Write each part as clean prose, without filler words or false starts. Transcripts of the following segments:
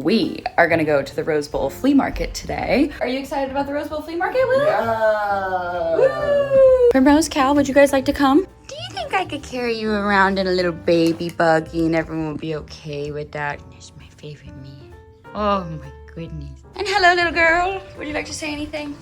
We are gonna go to the Rose Bowl Flea Market today. Are you excited about the Rose Bowl Flea Market, Will? Yeah! Woo! Primrose, Cal, would you guys like to come? Do you think I could carry you around in a little baby buggy and everyone would be okay with that? That's my favorite me. Oh my goodness. And hello, little girl. Would you like to say anything?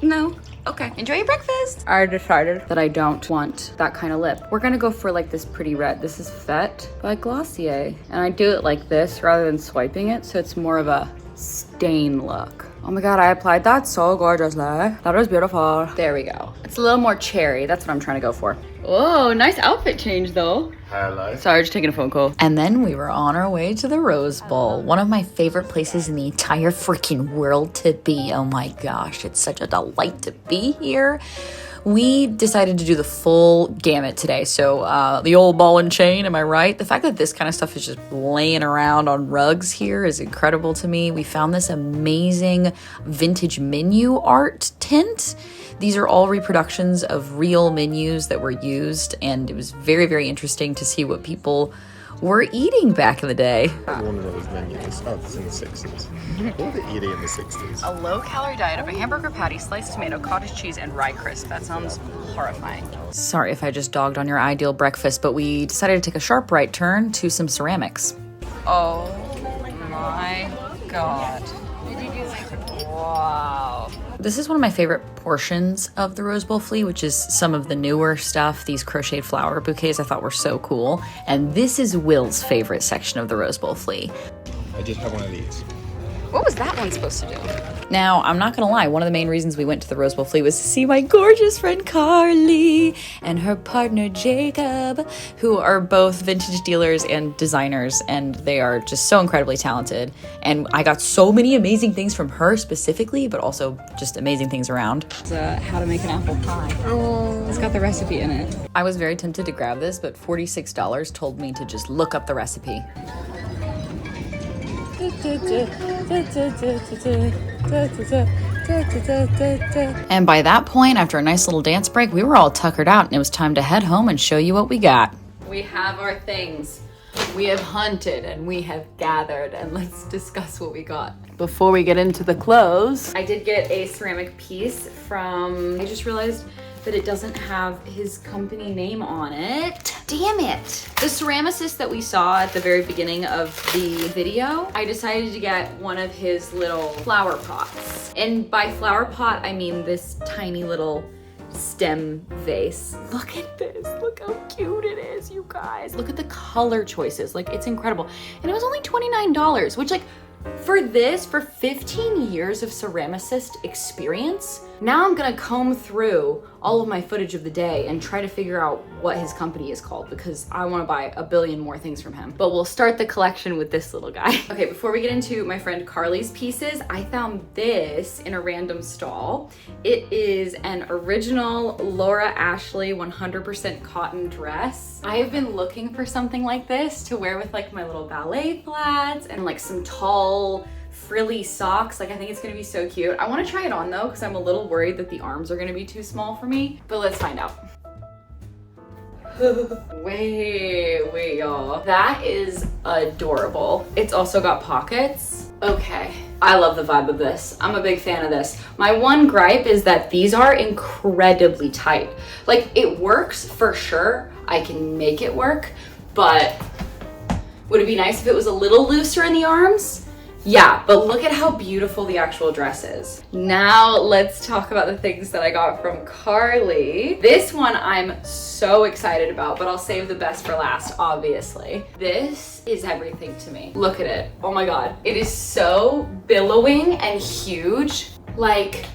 No? Okay, enjoy your breakfast. I decided that I don't want that kind of lip. We're gonna go for like this pretty red. This is Fête by Glossier. And I do it like this rather than swiping it, so it's more of a stain look. Oh my God, I applied that so gorgeously. That was beautiful. There we go. It's a little more cherry. That's what I'm trying to go for. Oh, nice outfit change though. Hello. Sorry, just taking a phone call. And then we were on our way to the Rose Bowl, one of my favorite places in the entire freaking world to be. Oh my gosh, it's such a delight to be here. We decided to do the full gamut today. So the old ball and chain, am I right? The fact that this kind of stuff is just laying around on rugs here is incredible to me. We found this amazing vintage menu art tent. These are all reproductions of real menus that were used, and it was very, very interesting to see what people were eating back in the day. One of those menus. Oh, it's in the 60s. What were they eating in the 60s? A low-calorie diet of a hamburger patty, sliced tomato, cottage cheese, and rye crisp. That sounds horrifying. Sorry if I just dogged on your ideal breakfast, but we decided to take a sharp right turn to some ceramics. Oh my God. Wow. This is one of my favorite portions of the Rose Bowl Flea, which is some of the newer stuff. These crocheted flower bouquets I thought were so cool. And this is Will's favorite section of the Rose Bowl Flea. I just have one of these. What was that one supposed to do? Now, I'm not gonna lie, one of the main reasons we went to the Rose Bowl Flea was to see my gorgeous friend Carly and her partner Jacob, who are both vintage dealers and designers, and they are just so incredibly talented. And I got so many amazing things from her specifically, but also just amazing things around. It's how to make an apple pie. Oh. It's got the recipe in it. I was very tempted to grab this, but $46 told me to just look up the recipe. And by that point, after a nice little dance break, we were all tuckered out and it was time to head home and show you what we got. We have our things. We have hunted and we have gathered, and let's discuss what we got. Before we get into the clothes, I did get a ceramic piece from, I just realized that it doesn't have his company name on it. Damn it. The ceramicist that we saw at the very beginning of the video, I decided to get one of his little flower pots. And by flower pot, I mean this tiny little stem vase. Look at this, look how cute it is, you guys. Look at the color choices, like it's incredible. And it was only $29, which like, for 15 years of ceramicist experience, now I'm gonna comb through all of my footage of the day and try to figure out what his company is called, because I wanna buy a billion more things from him. But we'll start the collection with this little guy. Okay, before we get into my friend Carly's pieces, I found this in a random stall. It is an original Laura Ashley 100% cotton dress. I have been looking for something like this to wear with like my little ballet flats and like some tall frilly socks. Like I think it's gonna be so cute. I wanna try it on though, because I'm a little worried that the arms are gonna be too small for me, but let's find out. Wait, y'all. That is adorable. It's also got pockets. Okay, I love the vibe of this. I'm a big fan of this. My one gripe is that these are incredibly tight. Like it works for sure. I can make it work, but would it be nice if it was a little looser in the arms? Yeah, but look at how beautiful the actual dress is. Now let's talk about the things that I got from Carly. This one I'm so excited about, but I'll save the best for last, obviously. This is everything to me. Look at it. Oh my God. It is so billowing and huge. Like,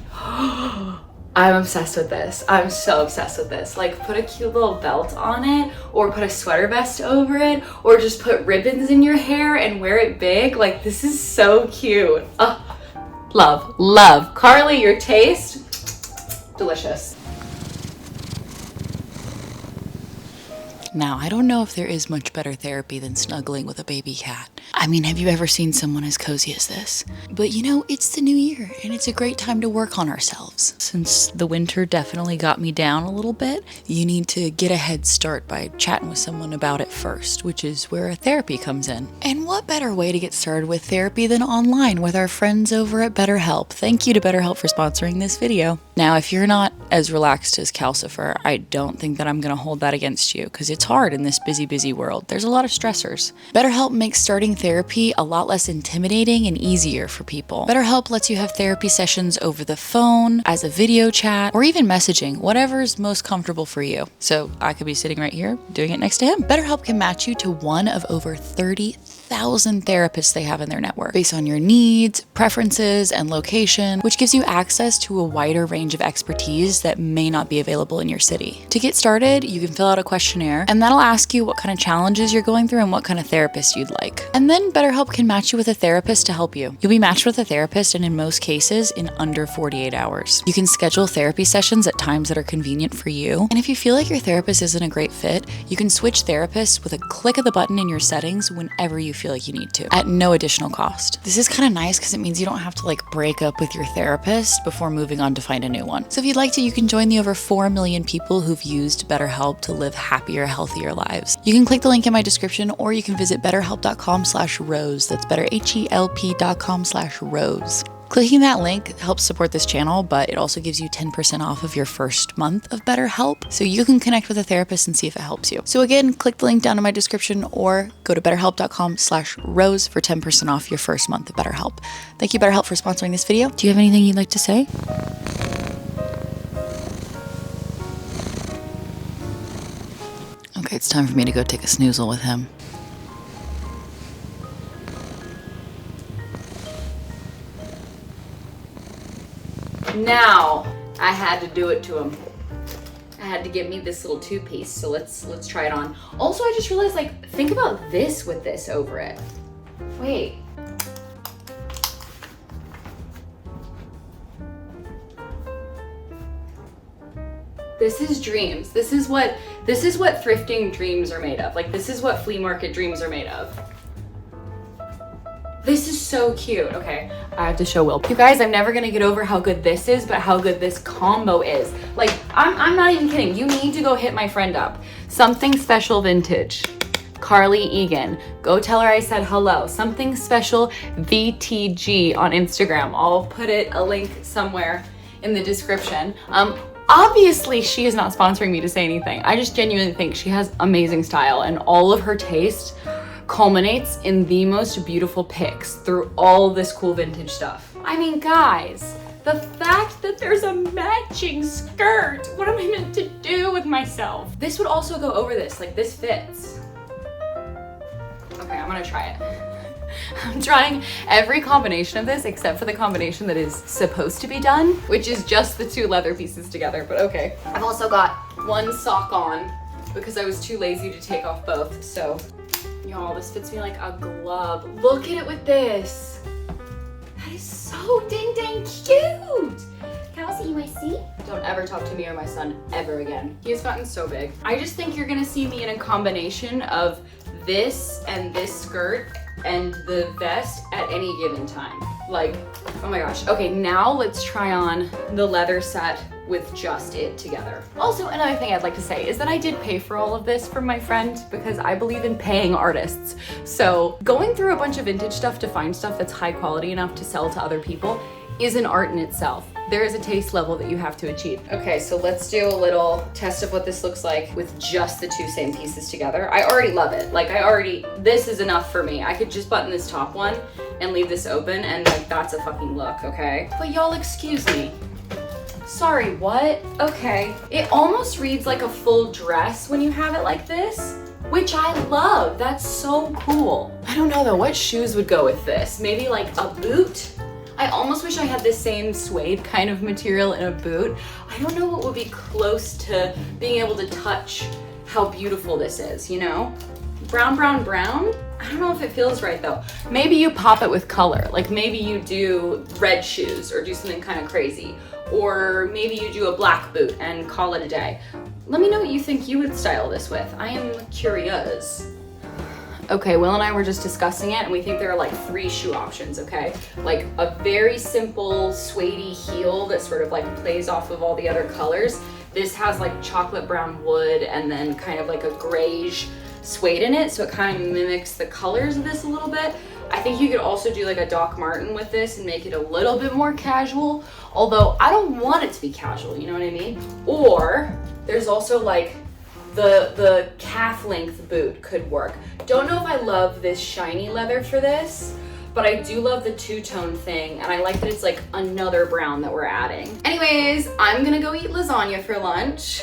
I'm obsessed with this. I'm so obsessed with this. Like put a cute little belt on it, or put a sweater vest over it, or just put ribbons in your hair and wear it big. Like this is so cute. Love, love. Carly, your taste, delicious. Now, I don't know if there is much better therapy than snuggling with a baby cat. I mean, have you ever seen someone as cozy as this? But you know, it's the new year and it's a great time to work on ourselves. Since the winter definitely got me down a little bit, you need to get a head start by chatting with someone about it first, which is where therapy comes in. And what better way to get started with therapy than online with our friends over at BetterHelp? Thank you to BetterHelp for sponsoring this video. Now, if you're not as relaxed as Calcifer, I don't think that I'm gonna hold that against you, because it's hard in this busy world. There's a lot of stressors. BetterHelp makes starting therapy a lot less intimidating and easier for people. BetterHelp lets you have therapy sessions over the phone, as a video chat, or even messaging, whatever's most comfortable for you. So I could be sitting right here doing it next to him. BetterHelp can match you to one of over 30,000 therapists they have in their network based on your needs, preferences, and location, which gives you access to a wider range of expertise that may not be available in your city. To get started, you can fill out a questionnaire, and that'll ask you what kind of challenges you're going through and what kind of therapist you'd like. And then BetterHelp can match you with a therapist to help you. You'll be matched with a therapist, and in most cases, in under 48 hours. You can schedule therapy sessions at times that are convenient for you. And if you feel like your therapist isn't a great fit, you can switch therapists with a click of the button in your settings whenever you feel like you need to, at no additional cost. This is kind of nice because it means you don't have to break up with your therapist before moving on to find a new one. So if you'd like to, you can join the over 4 million people who've used BetterHelp to live happier, healthier lives. You can click the link in my description, or you can visit betterhelp.com/rose. That's betterhelp.com/rose. Clicking that link helps support this channel, but it also gives you 10% off of your first month of BetterHelp, so you can connect with a therapist and see if it helps you. So again, click the link down in my description or go to betterhelp.com/rose for 10% off your first month of BetterHelp. Thank you, BetterHelp, for sponsoring this video. Do you have anything you'd like to say? Okay, it's time for me to go take a snoozle with him. Now, I had to do it to him. I had to get me this little 2-piece, so let's try it on. Also, I just realized, think about this with this over it. Wait. This is dreams. This is what thrifting dreams are made of. This is what flea market dreams are made of. This is so cute. Okay, I have to show Will. You guys, I'm never gonna get over how good this is, but how good this combo is. I'm not even kidding. You need to go hit my friend up. Something Special Vintage, Carly Egan. Go tell her I said hello. Something Special VTG on Instagram. I'll put a link somewhere in the description. Obviously, she is not sponsoring me to say anything. I just genuinely think she has amazing style, and all of her taste culminates in the most beautiful pics through all this cool vintage stuff. I mean, guys, the fact that there's a matching skirt, what am I meant to do with myself? This would also go over this, this fits. Okay, I'm gonna try it. I'm trying every combination of this except for the combination that is supposed to be done, which is just the 2 leather pieces together, but okay. I've also got one sock on because I was too lazy to take off both, so y'all, this fits me like a glove. Look at it with this. That is so dang cute. Kelsey, you might see? Don't ever talk to me or my son ever again. He has gotten so big. I just think you're gonna see me in a combination of this and this skirt and the vest at any given time. Oh my gosh. Okay, now let's try on the leather set with just it together. Also, another thing I'd like to say is that I did pay for all of this from my friend because I believe in paying artists. So going through a bunch of vintage stuff to find stuff that's high quality enough to sell to other people is an art in itself. There is a taste level that you have to achieve. Okay, so let's do a little test of what this looks like with just the 2 same pieces together. I already love it. This is enough for me. I could just button this top one and leave this open and that's a fucking look, okay? But y'all, excuse me. Sorry, what? Okay. It almost reads like a full dress when you have it like this, which I love. That's so cool. I don't know though, what shoes would go with this? Maybe a boot? I almost wish I had this same suede kind of material in a boot. I don't know what would be close to being able to touch how beautiful this is, you know? Brown, brown, brown? I don't know if it feels right though. Maybe you pop it with color. Maybe you do red shoes or do something kind of crazy. Or maybe you do a black boot and call it a day. Let me know what you think you would style this with. I am curious. Okay, Will and I were just discussing it, and we think there are like 3 shoe options, okay? Like a very simple suede-y heel that sort of like plays off of all the other colors. This has like chocolate brown wood and then kind of like a grayish suede in it, so it kind of mimics the colors of this a little bit. I think you could also do like a Doc Marten with this and make it a little bit more casual, although I don't want it to be casual, you know what I mean? Or there's also like the calf length boot could work. Don't know if I love this shiny leather for this, but I do love the two-tone thing, and I like that it's like another brown that we're adding. Anyways, I'm gonna go eat lasagna for lunch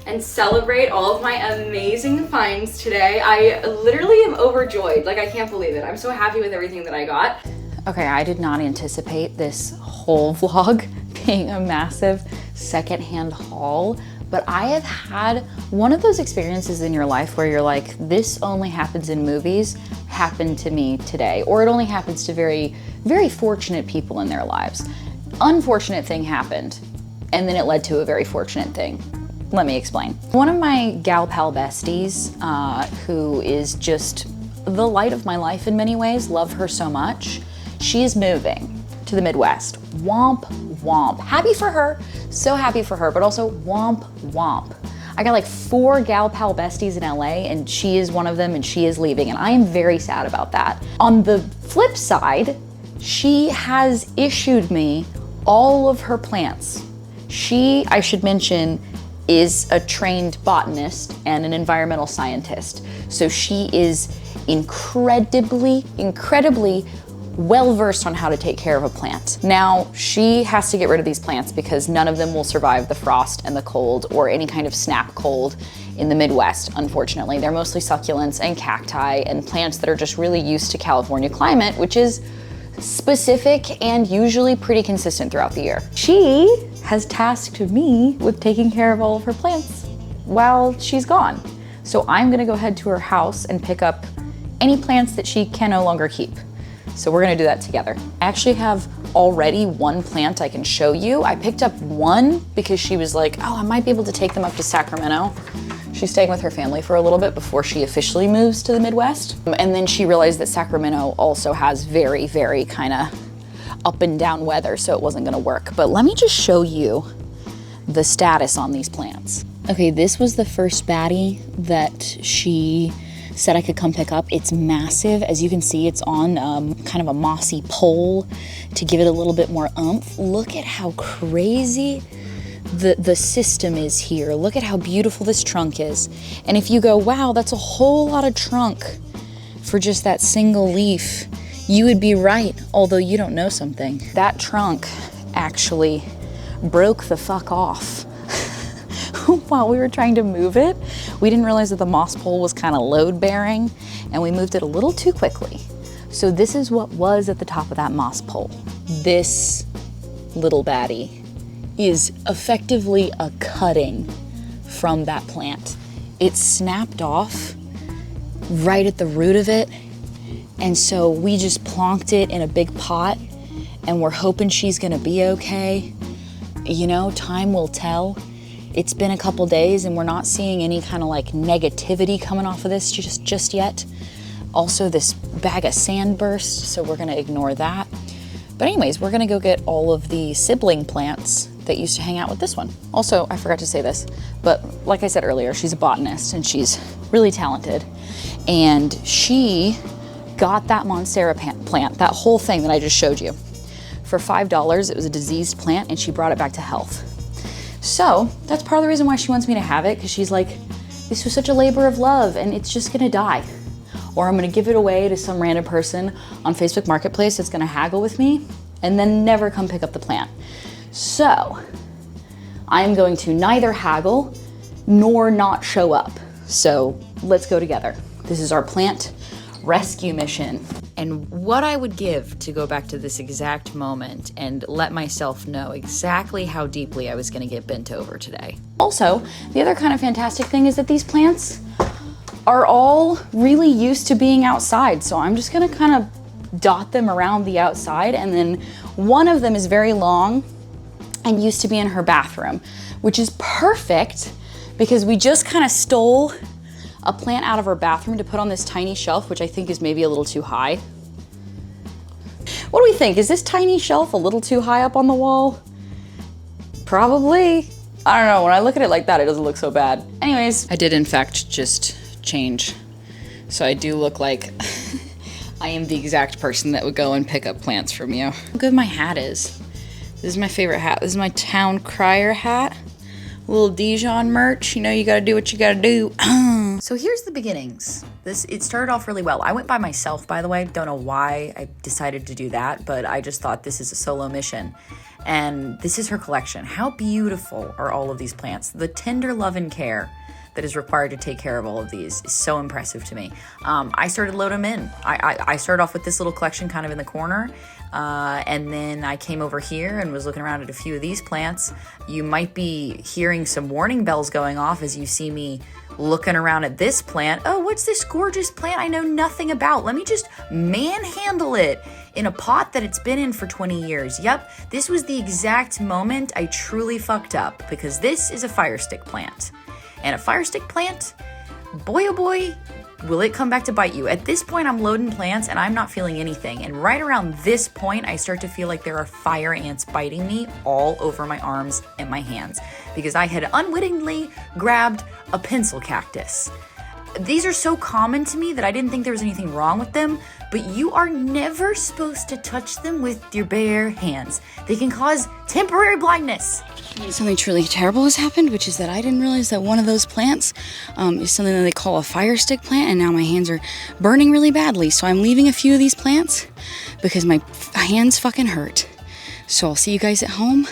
and celebrate all of my amazing finds today. I literally am overjoyed. Like, I can't believe it. I'm so happy with everything that I got. Okay, I did not anticipate this whole vlog being a massive secondhand haul, but I have had one of those experiences in your life where you're like, this only happens in movies, happened to me today, or it only happens to very, very fortunate people in their lives. Unfortunate thing happened, and then it led to a very fortunate thing. Let me explain. One of my gal pal besties, who is just the light of my life in many ways, love her so much, she is moving to the Midwest. Womp womp. Happy for her, so happy for her, but also womp womp. I got like 4 gal pal besties in LA, and she is one of them, and she is leaving, and I am very sad about that. On the flip side, she has issued me all of her plants. She, I should mention, is a trained botanist and an environmental scientist. So she is incredibly well-versed on how to take care of a plant. Now, she has to get rid of these plants because none of them will survive the frost and the cold or any kind of snap cold in the Midwest, unfortunately. They're mostly succulents and cacti and plants that are just really used to California climate, which is specific and usually pretty consistent throughout the year. She has tasked me with taking care of all of her plants while she's gone. So I'm gonna go head to her house and pick up any plants that she can no longer keep. So we're gonna do that together. I actually have already 1 plant I can show you. I picked up 1 because she was like, oh, I might be able to take them up to Sacramento. She's staying with her family for a little bit before she officially moves to the Midwest. And then she realized that Sacramento also has very, very kind of up and down weather, so it wasn't gonna work. But let me just show you the status on these plants. Okay, this was the first baddie that she said I could come pick up. It's massive. As you can see, it's on kind of a mossy pole to give it a little bit more oomph. Look at how crazy the system is here. Look at how beautiful this trunk is. And if you go, wow, that's a whole lot of trunk for just that single leaf, you would be right, although you don't know something. That trunk actually broke the fuck off while we were trying to move it. We didn't realize that the moss pole was kind of load bearing, and we moved it a little too quickly. So this is what was at the top of that moss pole. This little baddie is effectively a cutting from that plant. It snapped off right at the root of it, and so we just plonked it in a big pot, and we're hoping she's gonna be okay. You know, time will tell. It's been a couple days and we're not seeing any kind of like negativity coming off of this just yet. Also, this bag of sand burst, so we're gonna ignore that. But anyways, we're gonna go get all of the sibling plants that used to hang out with this one. Also, I forgot to say this, but like I said earlier, she's a botanist and she's really talented. And she got that Monstera plant, that whole thing that I just showed you, for $5. It was a diseased plant and she brought it back to health. So that's part of the reason why she wants me to have it, because she's like, this was such a labor of love and it's just gonna die. Or I'm gonna give it away to some random person on Facebook Marketplace that's gonna haggle with me and then never come pick up the plant. So I'm going to neither haggle nor not show up. So let's go together. This is our plant rescue mission. And what I would give to go back to this exact moment and let myself know exactly how deeply I was gonna get bent over today. Also, the other kind of fantastic thing is that these plants are all really used to being outside. So I'm just gonna kind of dot them around the outside, and then one of them is very long and used to be in her bathroom, which is perfect because we just kind of stole a plant out of our bathroom to put on this tiny shelf, which I think is maybe a little too high. What do we think? Is this tiny shelf a little too high up on the wall? Probably. I don't know, when I look at it like that, it doesn't look so bad. Anyways, I did in fact just change. So I do look like I am the exact person that would go and pick up plants from you. How good my hat is. This is my favorite hat. This is my town crier hat. Little Dijon merch. You know, you gotta do what you gotta do. So here's the beginnings. It started off really well. I went by myself, by the way. Don't know why I decided to do that, but I just thought this is a solo mission. And this is her collection. How beautiful are all of these plants? The tender love and care that is required to take care of all of these is so impressive to me. I started to load them in. I started off with this little collection kind of in the corner, and then I came over here and was looking around at a few of these plants. You might be hearing some warning bells going off as you see me looking around at this plant. Oh, what's this gorgeous plant I know nothing about? Let me just manhandle it in a pot that it's been in for 20 years. Yep, this was the exact moment I truly fucked up, because this is a fire stick plant. And a fire stick plant, boy oh boy, will it come back to bite you. At this point, I'm loading plants and I'm not feeling anything. And right around this point, I start to feel like there are fire ants biting me all over my arms and my hands, because I had unwittingly grabbed a pencil cactus. These are so common to me that I didn't think there was anything wrong with them, but you are never supposed to touch them with your bare hands. They can cause temporary blindness. Something truly terrible has happened, which is that I didn't realize that one of those plants is something that they call a fire stick plant, and now my hands are burning really badly. So I'm leaving a few of these plants because my hands fucking hurt. So I'll see you guys at home,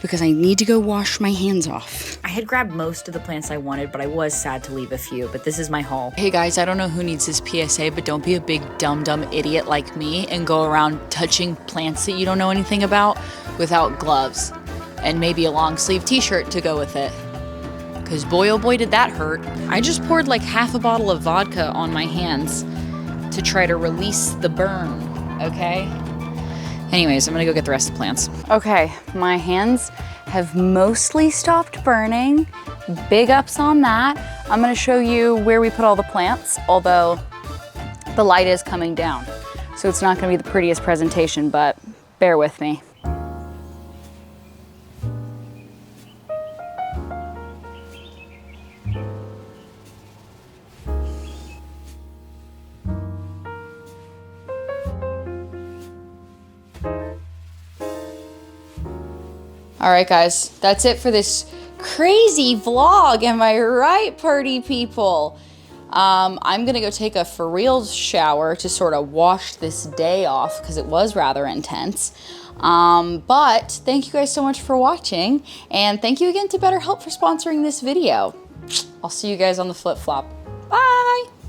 because I need to go wash my hands off. I had grabbed most of the plants I wanted, but I was sad to leave a few, but this is my haul. Hey guys, I don't know who needs this PSA, but don't be a big dumb idiot like me and go around touching plants that you don't know anything about without gloves and maybe a long sleeve t-shirt to go with it. Because boy oh boy did that hurt. I just poured like half a bottle of vodka on my hands to try to release the burn, okay? Anyways, I'm gonna go get the rest of the plants. Okay, my hands have mostly stopped burning. Big ups on that. I'm gonna show you where we put all the plants, although the light is coming down. So it's not gonna be the prettiest presentation, but bear with me. All right, guys, that's it for this crazy vlog. Am I right, party people? I'm gonna go take a for real shower to sort of wash this day off because it was rather intense. But thank you guys so much for watching, and thank you again to BetterHelp for sponsoring this video. I'll see you guys on the flip flop. Bye.